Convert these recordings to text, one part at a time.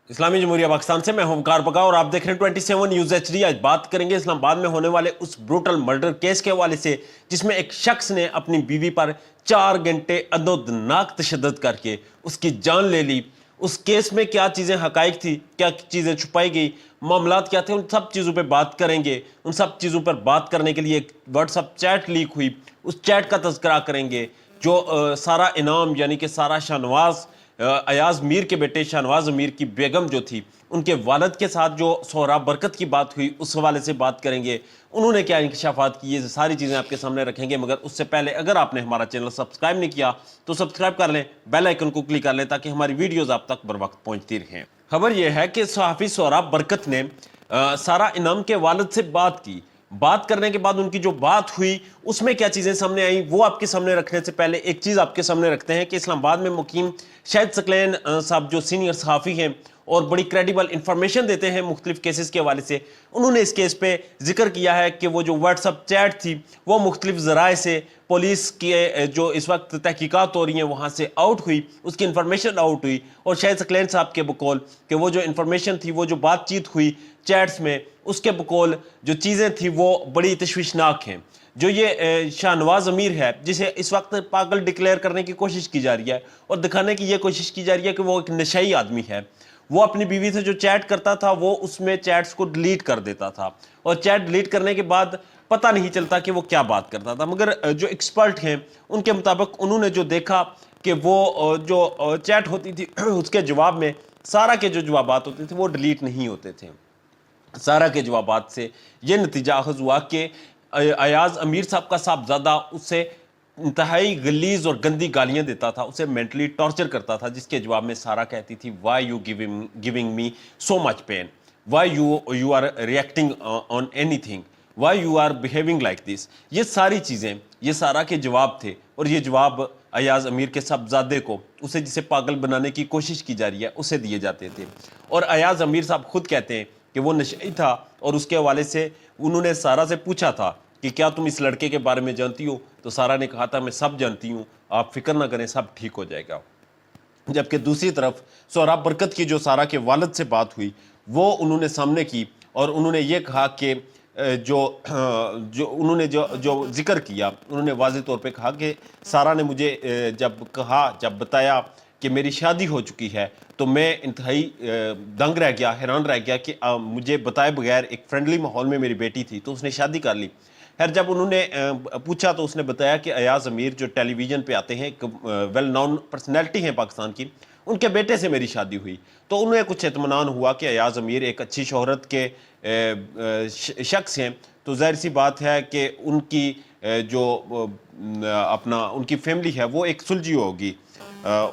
اسلامی جمہوریہ پاکستان سے میں ہوں وقار بقا اور آپ دیکھ رہے ہیں 27 نیوز HD۔ آج بات کریں گے اسلام آباد میں ہونے والے اس بروٹل مرڈر کیس کے حوالے سے، جس میں ایک شخص نے اپنی بیوی پر 4 گھنٹے عدودناک تشدد کر کے اس کی جان لے لی۔ اس کیس میں کیا چیزیں حقائق تھی، کیا چیزیں چھپائی گئی، معاملات کیا تھے، ان سب چیزوں پہ بات کریں گے۔ ان سب چیزوں پر بات کرنے کے لیے ایک واٹس ایپ چیٹ لیک ہوئی، اس چیٹ کا تذکرہ کریں گے جو سارا انعام یعنی کہ سارا شاہنواز ایاز میر کے بیٹے شاہنواز امیر کی بیگم جو تھی ان کے والد کے ساتھ جو سہراب برکت کی بات ہوئی اس حوالے سے بات کریں گے۔ انہوں نے کیا انکشافات کی، یہ ساری چیزیں آپ کے سامنے رکھیں گے، مگر اس سے پہلے اگر آپ نے ہمارا چینل سبسکرائب نہیں کیا تو سبسکرائب کر لیں، بیل آئیکن کو کلک کر لیں تاکہ ہماری ویڈیوز آپ تک بر وقت پہنچتی رہیں۔ خبر یہ ہے کہ صحافی سہراب برکت نے سارا انعام کے والد سے بات کی۔ بات کرنے کے بعد ان کی جو بات ہوئی اس میں کیا چیزیں سامنے آئیں وہ آپ کے سامنے رکھنے سے پہلے ایک چیز آپ کے سامنے رکھتے ہیں کہ اسلام آباد میں مقیم شاہد ثقلین صاحب جو سینئر صحافی ہیں اور بڑی کریڈیبل انفارمیشن دیتے ہیں مختلف کیسز کے حوالے سے، انہوں نے اس کیس پہ ذکر کیا ہے کہ وہ جو واٹس ایپ چیٹ تھی وہ مختلف ذرائع سے پولیس کے جو اس وقت تحقیقات ہو رہی ہیں وہاں سے آؤٹ ہوئی، اس کی انفارمیشن آؤٹ ہوئی، اور شاہد ثقلین صاحب کے بقول کہ وہ جو انفارمیشن تھی، وہ جو بات چیت ہوئی چیٹس میں، اس کے بقول جو چیزیں تھیں وہ بڑی تشویشناک ہیں۔ جو یہ شاہنواز امیر ہے جسے اس وقت پاگل ڈکلیئر کرنے کی کوشش کی جا رہی ہے اور دکھانے کی یہ کوشش کی جا رہی ہے کہ وہ ایک نشئی آدمی ہے، وہ اپنی بیوی سے جو چیٹ کرتا تھا وہ اس میں چیٹس کو ڈیلیٹ کر دیتا تھا، اور چیٹ ڈیلیٹ کرنے کے بعد پتہ نہیں چلتا کہ وہ کیا بات کرتا تھا۔ مگر جو ایکسپرٹ ہیں ان کے مطابق انہوں نے جو دیکھا کہ وہ جو چیٹ ہوتی تھی اس کے جواب میں سارا کے جو جوابات ہوتے تھے وہ ڈیلیٹ نہیں ہوتے تھے۔ سارا کے جوابات سے یہ نتیجہ اخذ ہوا کہ ایاز امیر صاحب کا صاحبزادہ اس سے انتہائی غلیظ اور گندی گالیاں دیتا تھا، اسے مینٹلی ٹارچر کرتا تھا، جس کے جواب میں سارا کہتی تھی why you giving me so much pain, why you are reacting on anything, why you are behaving like this. یہ ساری چیزیں یہ سارا کے جواب تھے، اور یہ جواب ایاز امیر کے صاحبزادے کو، اسے جسے پاگل بنانے کی کوشش کی جا رہی ہے، اسے دیے جاتے تھے۔ اور ایاز امیر صاحب خود کہتے ہیں کہ وہ نشئی تھا، اور اس کے حوالے سے انہوں نے سارا سے پوچھا تھا کہ کیا تم اس لڑکے کے بارے میں جانتی ہو، تو سارا نے کہا تھا میں سب جانتی ہوں، آپ فکر نہ کریں، سب ٹھیک ہو جائے گا۔ جبکہ دوسری طرف سہراب برکت کی جو سارا کے والد سے بات ہوئی وہ انہوں نے سامنے کی، اور انہوں نے یہ کہا کہ جو انہوں نے جو ذکر کیا، انہوں نے واضح طور پہ کہا کہ سارا نے مجھے جب بتایا کہ میری شادی ہو چکی ہے تو میں انتہائی دنگ رہ گیا، حیران رہ گیا کہ مجھے بتائے بغیر ایک فرینڈلی ماحول میں میری بیٹی تھی تو اس نے شادی کر لی۔ خیر جب انہوں نے پوچھا تو اس نے بتایا کہ ایاز امیر جو ٹیلی ویژن پہ آتے ہیں، ایک ویل نون پرسنالٹی ہیں پاکستان کی، ان کے بیٹے سے میری شادی ہوئی۔ تو انہیں کچھ اطمینان ہوا کہ ایاز امیر ایک اچھی شہرت کے شخص ہیں، تو ظاہر سی بات ہے کہ ان کی جو ان کی فیملی ہے وہ ایک سلجھی ہوگی۔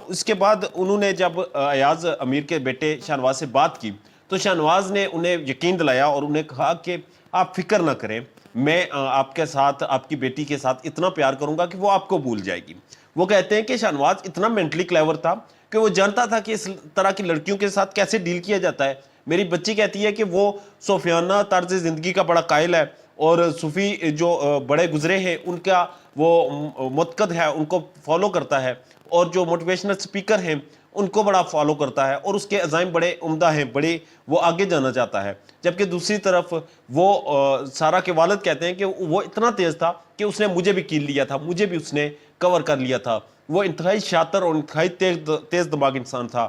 اس کے بعد انہوں نے جب ایاز امیر کے بیٹے شاہنواز سے بات کی تو شاہنواز نے انہیں یقین دلایا اور انہیں کہا کہ آپ فکر نہ کریں، میں آپ کے ساتھ، آپ کی بیٹی کے ساتھ اتنا پیار کروں گا کہ وہ آپ کو بھول جائے گی۔ وہ کہتے ہیں کہ شاہنواز اتنا مینٹلی کلیور تھا کہ وہ جانتا تھا کہ اس طرح کی لڑکیوں کے ساتھ کیسے ڈیل کیا جاتا ہے۔ میری بچی کہتی ہے کہ وہ صوفیانہ طرز زندگی کا بڑا قائل ہے، اور صوفی جو بڑے گزرے ہیں ان کا وہ متقد ہے، ان کو فالو کرتا ہے، اور جو موٹیویشنل سپیکر ہیں ان کو بڑا فالو کرتا ہے، اور اس کے عزائم بڑے عمدہ ہیں، بڑے وہ آگے جانا چاہتا ہے۔ جبکہ دوسری طرف وہ سارا کے والد کہتے ہیں کہ وہ اتنا تیز تھا کہ اس نے مجھے بھی کیل لیا تھا، مجھے بھی اس نے کور کر لیا تھا۔ وہ انتہائی شاطر اور انتہائی تیز دماغ انسان تھا،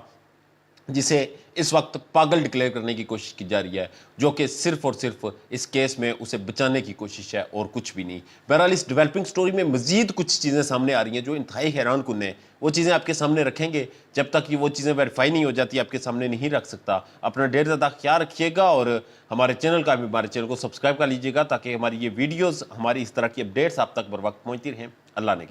جسے اس وقت پاگل ڈکلیئر کرنے کی کوشش کی جا رہی ہے، جو کہ صرف اور صرف اس کیس میں اسے بچانے کی کوشش ہے اور کچھ بھی نہیں۔ بہرحال اس ڈیولپنگ سٹوری میں مزید کچھ چیزیں سامنے آ رہی ہیں جو انتہائی حیران کن ہیں، وہ چیزیں آپ کے سامنے رکھیں گے۔ جب تک یہ وہ چیزیں ویریفائی نہیں ہو جاتی آپ کے سامنے نہیں رکھ سکتا۔ اپنا ڈھیر زیادہ خیال رکھیے گا، اور ہمارے چینل کو سبسکرائب کر لیجیے گا تاکہ ہماری یہ ویڈیوز، ہماری اس طرح کی اپڈیٹس آپ تک بر وقت پہنچتی رہیں۔ اللہ نے